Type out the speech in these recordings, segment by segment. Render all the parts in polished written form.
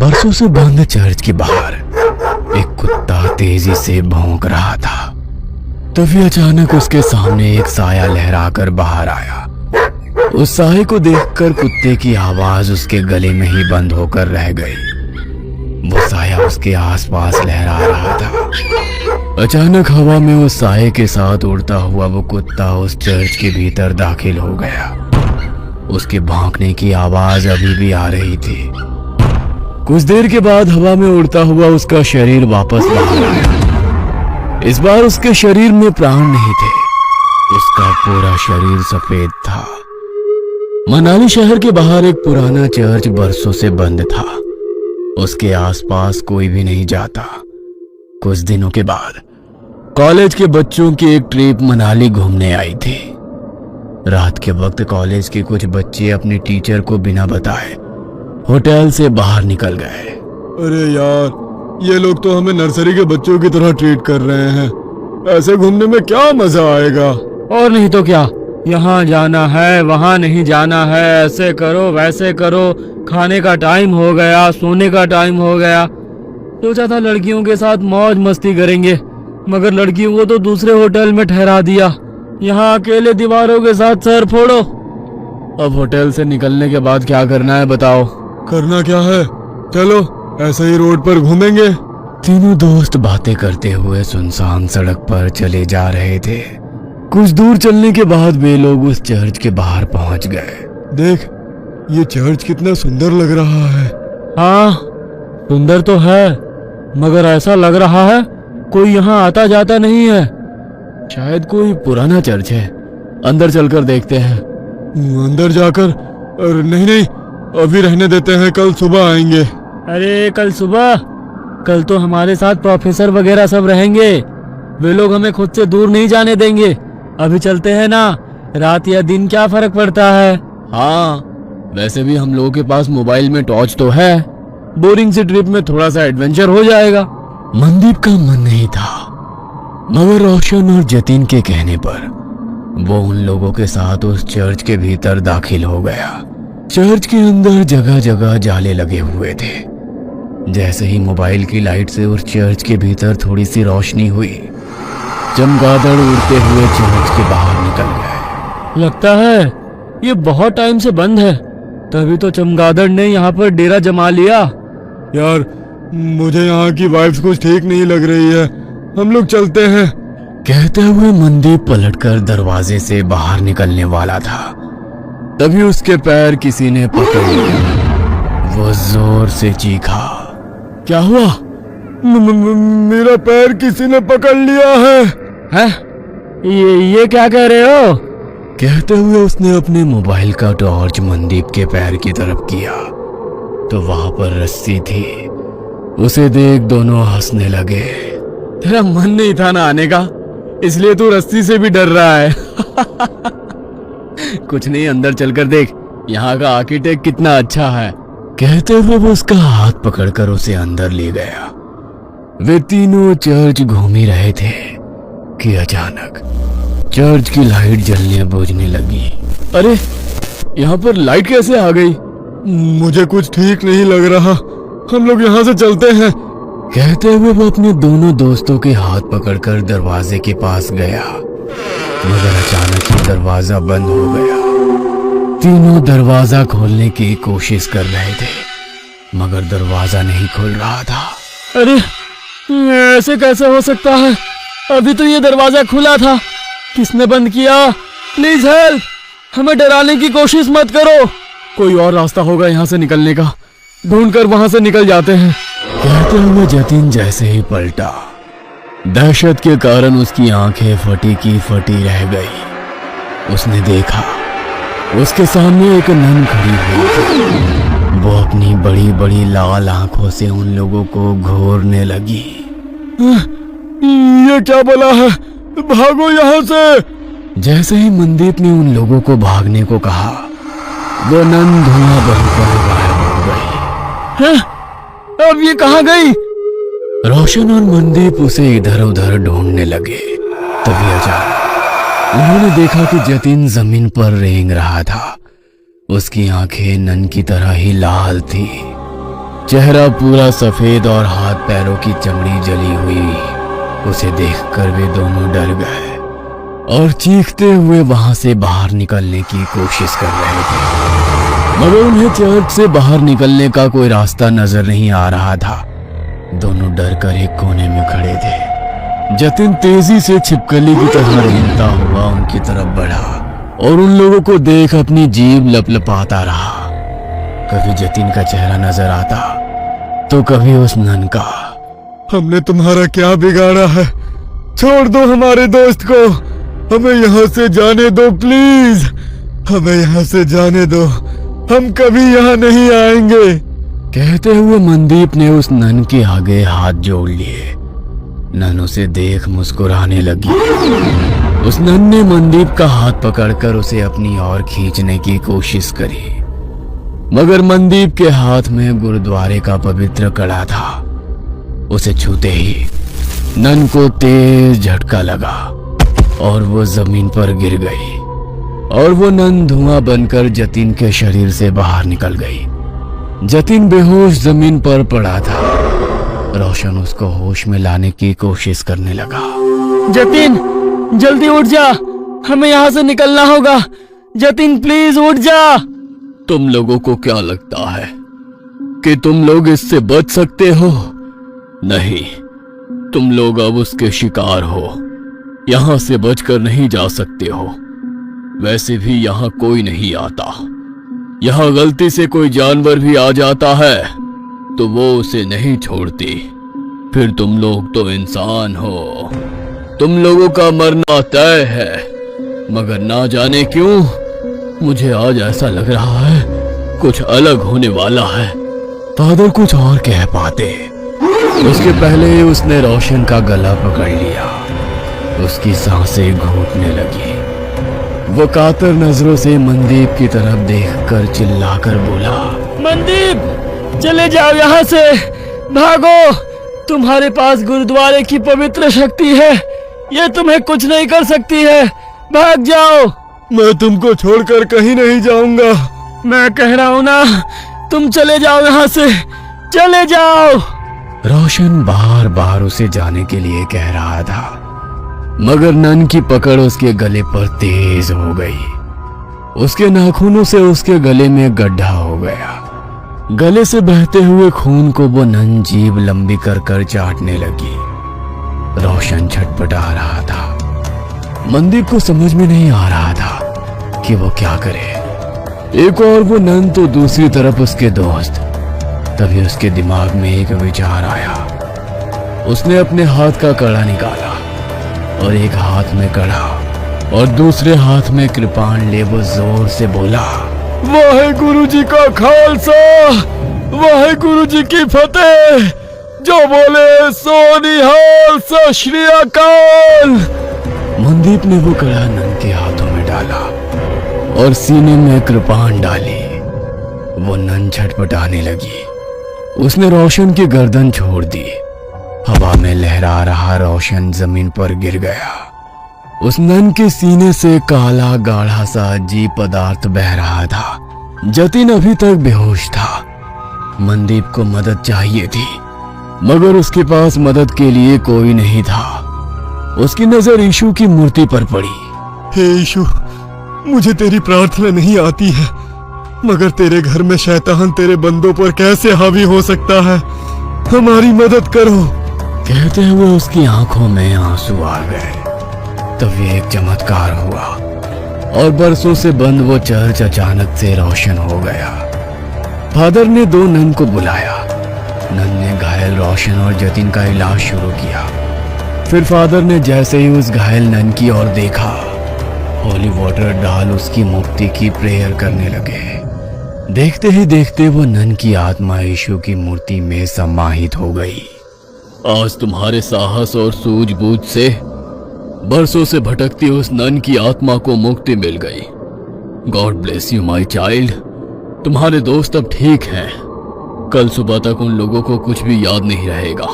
बरसों से बंद चर्च के बाहर एक कुत्ता तेजी से भौंक रहा था। तभी अचानक उसके सामने एक साया लहराकर बाहर आया। उस साये को देखकर कुत्ते की आवाज उसके गले में ही बंद होकर रह गई। वो साया उसके आसपास लहरा रहा था। अचानक हवा में उस साये के साथ उड़ता हुआ वो कुत्ता उस चर्च के भीतर दाखिल हो गया। उसके भौंकने की आवाज अभी भी आ रही थी। कुछ देर के बाद हवा में उड़ता हुआ उसका शरीर वापस बाहर आया। इस बार उसके शरीर में प्राण नहीं थे। उसका पूरा शरीर सफेद था। मनाली शहर के बाहर एक पुराना चर्च बरसों से बंद था। उसके आसपास कोई भी नहीं जाता। कुछ दिनों के बाद कॉलेज के बच्चों की एक ट्रिप मनाली घूमने आई थी। रात के वक्त कॉलेज के कुछ बच्चे अपने टीचर को बिना बताए होटल से बाहर निकल गए। अरे यार, ये लोग तो हमें नर्सरी के बच्चों की तरह ट्रीट कर रहे हैं। ऐसे घूमने में क्या मजा आएगा। और नहीं तो क्या, यहाँ जाना है वहाँ नहीं जाना है, ऐसे करो वैसे करो, खाने का टाइम हो गया, सोने का टाइम हो गया। सोचा था लड़कियों के साथ मौज मस्ती करेंगे, मगर लड़कियों को तो दूसरे होटल में ठहरा दिया। यहाँ अकेले दीवारों के साथ सर फोड़ो। अब होटल से निकलने के बाद क्या करना है बताओ। करना क्या है, चलो ऐसे ही रोड पर घूमेंगे। तीनों दोस्त बातें करते हुए सुनसान सड़क पर चले जा रहे थे। कुछ दूर चलने के बाद वे लोग उस चर्च के बाहर पहुंच गए। देख, ये चर्च कितना सुंदर लग रहा है। हाँ, सुंदर तो है, मगर ऐसा लग रहा है कोई यहाँ आता जाता नहीं है। शायद कोई पुराना चर्च है। अंदर चलकर देखते हैं। अंदर जाकर? नहीं नहीं, अभी रहने देते हैं, कल सुबह आएंगे। अरे कल सुबह? कल तो हमारे साथ प्रोफेसर वगैरह सब रहेंगे। वे लोग हमें खुद से दूर नहीं जाने देंगे। अभी चलते हैं ना, रात या दिन क्या फर्क पड़ता है। हाँ, वैसे भी हम लोगों के पास मोबाइल में टॉर्च तो है। बोरिंग सी ट्रिप में थोड़ा सा एडवेंचर हो जाएगा। मनदीप का मन नहीं था, मगर रोशन और जतिन के कहने पर वो उन लोगों के साथ उस चर्च के भीतर दाखिल हो गया। चर्च के अंदर जगह जगह जाले लगे हुए थे। जैसे ही मोबाइल की लाइट से उस चर्च के भीतर थोड़ी सी रोशनी हुई, चमगादड़ उड़ते हुए चर्च के बाहर निकल गए। लगता है ये बहुत टाइम से बंद है, तभी तो चमगादड़ ने यहाँ पर डेरा जमा लिया। यार, मुझे यहाँ की वाइब्स कुछ ठीक नहीं लग रही है, हम लोग चलते हैं। कहते हुए मनदीप पलटकर दरवाजे से बाहर निकलने वाला था। तभी उसके पैर किसी ने पकड़ लिया। वो जोर से चीखा। क्या हुआ? मेरा पैर किसी ने पकड़ लिया है। हैं? ये क्या कह रहे हो? कहते हुए उसने अपने मोबाइल का टॉर्च मनदीप के पैर की तरफ किया तो वहां पर रस्सी थी। उसे देख दोनों हंसने लगे। तेरा मन नहीं था ना आने का, इसलिए तू रस्सी से भी डर रहा है। कुछ नहीं, अंदर चलकर देख, यहाँ का आर्किटेक्ट कितना अच्छा है। कहते हुए वो उसका हाथ पकड़कर उसे अंदर ले गया। वे तीनों चर्च घूम ही रहे थे कि अचानक चर्च की लाइट जलने बुझने लगी। अरे, यहाँ पर लाइट कैसे आ गई? मुझे कुछ ठीक नहीं लग रहा, हम लोग यहाँ से चलते हैं। कहते हुए वो अपने दोनों दोस्तों के हाथ पकड़कर दरवाजे के पास गया, मगर अचानक ही दरवाजा बंद हो गया। तीनों दरवाजा खोलने की कोशिश कर रहे थे, मगर दरवाजा नहीं खुल रहा था। अरे, ऐसे कैसे हो सकता है? अभी तो ये दरवाजा खुला था। किसने बंद किया? प्लीज हेल्प, हमें डराने की कोशिश मत करो। कोई और रास्ता होगा यहाँ से निकलने का, ढूंढकर वहां से निकल जाते हैं। कहते हुए जतिन जैसे ही पलटा, दहशत के कारण उसकी आंखें फटी की फटी रह गई। उसने देखा उसके सामने एक नन खड़ी हुई थी। वो अपनी बड़ी बड़ी लाल आंखों से उन लोगों को घूरने लगी। ये क्या बोला है? भागो यहाँ से। जैसे ही मनदीप ने उन लोगों को भागने को कहा, वो नन धुआं बनकर गायब हो गई। हैं? अब ये कहाँ गई? रोशन और मनदीप उसे इधर उधर ढूंढने लगे। तभी अचानक उन्होंने देखा कि जतिन जमीन पर रेंग रहा था। उसकी आंखें नन की तरह ही लाल थी। चेहरा पूरा सफेद और हाथ पैरों की चमड़ी जली हुई। उसे देखकर वे दोनों डर गए और चीखते हुए वहां से बाहर निकलने की कोशिश कर रहे थे, मगर उन्हें चर्च से बाहर निकलने का कोई रास्ता नजर नहीं आ रहा था। दोनों डर कर एक कोने में खड़े थे। जतिन तेजी से छिपकली की तरह रेंगता हुआ उनकी तरफ बढ़ा और उन लोगों को देख अपनी जीभ लपलपाता रहा। कभी जतिन का चेहरा नजर आता तो कभी उस नन का। हमने तुम्हारा क्या बिगाड़ा है? छोड़ दो हमारे दोस्त को, हमें यहाँ से जाने दो प्लीज, हमें यहाँ से जाने दो, हम कभी यहाँ नहीं आएंगे। कहते हुए मनदीप ने उस नन के आगे हाथ जोड़ लिए। नन उसे देख मुस्कुराने लगी। उस नन ने मनदीप का हाथ पकड़कर उसे अपनी ओर खींचने की कोशिश करी, मगर मनदीप के हाथ में गुरुद्वारे का पवित्र कड़ा था। उसे छूते ही नन को तेज झटका लगा और वो जमीन पर गिर गई और वो नन धुआं बनकर जतिन के शरीर से बाहर निकल गई। जतिन बेहोश जमीन पर पड़ा था। रोशन उसको होश में लाने की कोशिश करने लगा। जतिन जल्दी उठ जा, हमें यहाँ से निकलना होगा। जतिन प्लीज उठ जा। तुम लोगों को क्या लगता है कि तुम लोग इससे बच सकते हो? नहीं, तुम लोग अब उसके शिकार हो। यहाँ से बचकर नहीं जा सकते हो। वैसे भी यहाँ कोई नहीं आता। यहाँ गलती से कोई जानवर भी आ जाता है तो वो उसे नहीं छोड़ती। फिर तुम लोग तो इंसान हो, तुम लोगों का मरना तय है। मगर ना जाने क्यों मुझे आज ऐसा लग रहा है कुछ अलग होने वाला है। फादर कुछ और कह पाते, उसके पहले ही उसने रोशन का गला पकड़ लिया। उसकी सांसें घूटने लगी। वो कातर नजरों से मनदीप की तरफ देखकर चिल्लाकर बोला, मनदीप चले जाओ यहाँ से, भागो। तुम्हारे पास गुरुद्वारे की पवित्र शक्ति है, ये तुम्हें कुछ नहीं कर सकती है। भाग जाओ। मैं तुमको छोड़कर कहीं नहीं जाऊंगा। मैं कह रहा हूँ ना, तुम चले जाओ यहाँ से, चले जाओ। रोशन बार बार उसे जाने के लिए कह रहा था, मगर नन की पकड़ उसके गले पर तेज हो गई। उसके नाखूनों से उसके गले में गड्ढा हो गया। गले से बहते हुए खून को वो नन जीभ लंबी कर कर चाटने लगी। रोशन छटपटा रहा था। मनदीप को समझ में नहीं आ रहा था कि वो क्या करे। एक और वो नन तो दूसरी तरफ उसके दोस्त। तभी उसके दिमाग में एक विचार आया। उसने अपने हाथ का कड़ा निकाला और एक हाथ में कड़ा और दूसरे हाथ में कृपाण ले वो जोर से बोला, वाहेगुरु जी का खालसा, वाहेगुरु जी की फतेह। जो बोले सो निहाल, सत श्री अकाल। मनदीप ने वो कड़ा नन के हाथों में डाला और सीने में कृपाण डाली। वो नन छटपटाने लगी। उसने रोशन की गर्दन छोड़ दी। हवा में लहरा रहा रोशन जमीन पर गिर गया। उस नन के सीने से काला गाढ़ा सा अजीब पदार्थ बह रहा था। जतिन अभी तक बेहोश था। मनदीप को मदद चाहिए थी, मगर उसके पास मदद के लिए कोई नहीं था। उसकी नजर यीशु की मूर्ति पर पड़ी। हे यीशु, मुझे तेरी प्रार्थना नहीं आती है, मगर तेरे घर में शैतान तेरे बंदों पर कैसे हावी हो सकता है? हमारी मदद करो। कहते हुए उसकी आंखों में आंसू आ गए। तभी एक चमत्कार हुआ और बरसों से बंद वो चर्च अचानक से रोशन हो गया। फादर ने दो नन को बुलाया। नन ने घायल रोशन और जतिन का इलाज शुरू किया। फिर फादर ने जैसे ही उस घायल नन की ओर देखा, होली वाटर डाल उसकी मुक्ति की प्रेयर करने लगे। देखते ही देखते वो नन की आत्मा यीशु की मूर्ति में समाहित हो गई। आज तुम्हारे साहस और सूझबूझ से बरसों से भटकती उस नन की आत्मा को मुक्ति मिल गई। God bless you my child. तुम्हारे दोस्त अब ठीक हैं। कल सुबह तक उन लोगों को कुछ भी याद नहीं रहेगा।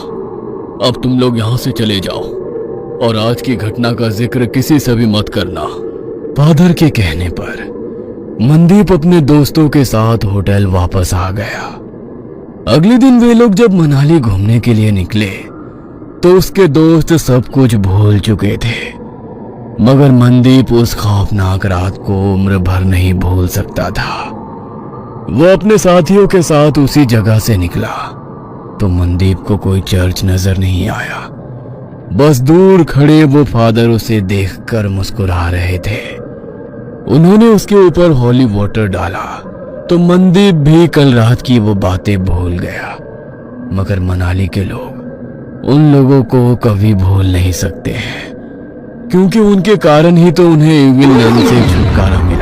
अब तुम लोग यहाँ से चले जाओ और आज की घटना का जिक्र किसी से भी मत करना। फादर के कहने पर मनदीप अपने दोस्तों के साथ होटल वापस आ गया। अगले दिन वे लोग जब मनाली घूमने के लिए निकले तो उसके दोस्त सब कुछ भूल चुके थे, मगर मनदीप उस खौफनाक रात को उम्र भर नहीं भूल सकता था। वो अपने साथियों के साथ उसी जगह से निकला तो मनदीप को कोई चर्च नजर नहीं आया। बस दूर खड़े वो फादर उसे देखकर मुस्कुरा रहे थे। उन्होंने उसके ऊपर हॉली वाटर डाला तो मनदीप भी कल रात की वो बातें भूल गया। मगर मनाली के लोग उन लोगों को कभी भूल नहीं सकते हैं, क्योंकि उनके कारण ही तो उन्हें इविल नन से छुटकारा मिला।